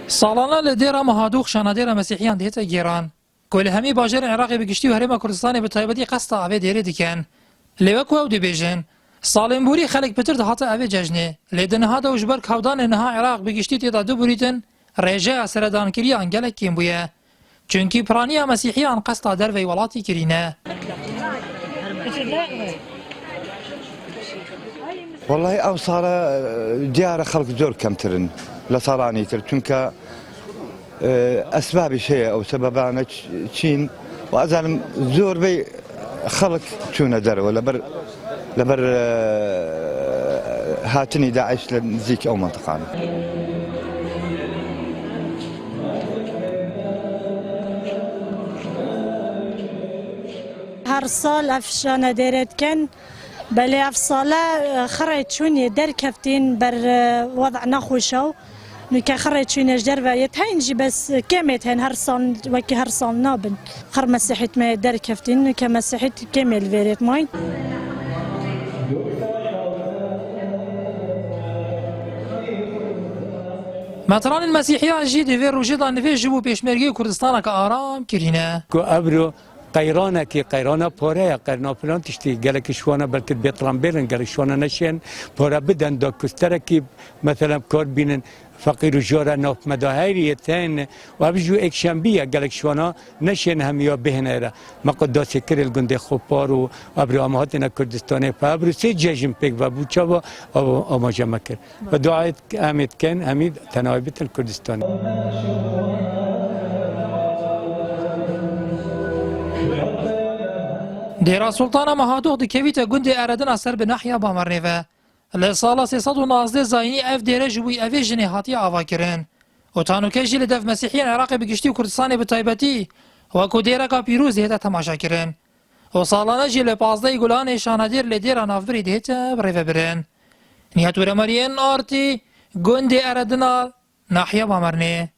ساڵانە لە دێرە مەهادوو خشانەدێرە مەسیحیان دێتە گێران کۆ لە هەمی باژێرە عێراقی بەگشتی و هەرێمە کوردستانی بە تایبەتی قەستە ئاوێ دێرێ دکەن لێوە کو ئەو دەبێژن ساڵێنبووری خەڵک پتر دەهاتە ئاوێ جەژنێ لێ دەنەهادە و ژبەر کاودانێ نەها عێراق بەگشتی تێدا دووبوریتن ڕێژەیە سەردانکردیان گەلێک کێم بوویە چونکی پرانیە مەسیحیان قەستە دەرڤەی وڵاتی کرینە. والله ئەو ساڵە دیارە خەڵک زۆر کەمترن لە ساڵانی تر چونکە ئەسبابیش هەیە ئەو سەبەبانە چین و ئەزانم زۆربەی خەڵک چوونە دەرەوە لەبەر هاتنی داعش لە نزیک ئەو مەنتیقانە. هەر ساڵ ئەف شانەدێرێتکەن بەلێ ئەف ساڵە خڕێ چوونێ دەرکەفتین بەر وەضع نەخۆشە و نوکە خڕێ چوونێش دەرڤایەت هەینجی بەس کێمێت هەن هەر ساڵ وەکی هەر ساڵ نابن خڕ مەسیحیت مێ دەرکەفتین نوکە مەسیحیت کێمێ لێرێت ماین. مەترانên Mesîhiyan jî divê rojê da nivê ji bo pêşmergeyê Kurdistaneke aram kirîne. قەیرانێکی قەیرانە پۆرەیە قەرنا فلان تشتی gelekî şwana belkî bêtran bêrin gelek şwana neşên pora bidin da kusterekî mesela kor bînin feqîr û jora navmeda heriyê tên û ev jî ekşembiye gelek şwana neşên hemiya bihîne re me qudasê kirê gundê Xopar û ebrî ama hatine Kurdistanê ebrî sê cejin pêk ve bû çava amaje me kir ve duayet em ê dikin hemî tenayî bitin Kurdistanê. دێرا سوڵتانە مەهادوو دکەویتە گوندێ ئەرەدنا سەر بە ناحیا بامەڕێڤە لە ساڵە 319 زاینی ئەف دێرە ji بووی ئەvê jinê hatiye avakirin û tanûkê jî li dev Mesîhiyên Iraqê bi giştî û Kurdistanê bi taybetî wekû dêreka pîrûz dihête temaşakirin û salane jî li 15 gulanê şanedêr lê dêra navbirî dihête birêvebirin. Nihat Wêremariyên Artî gundê Eredina nahiya Bamerné.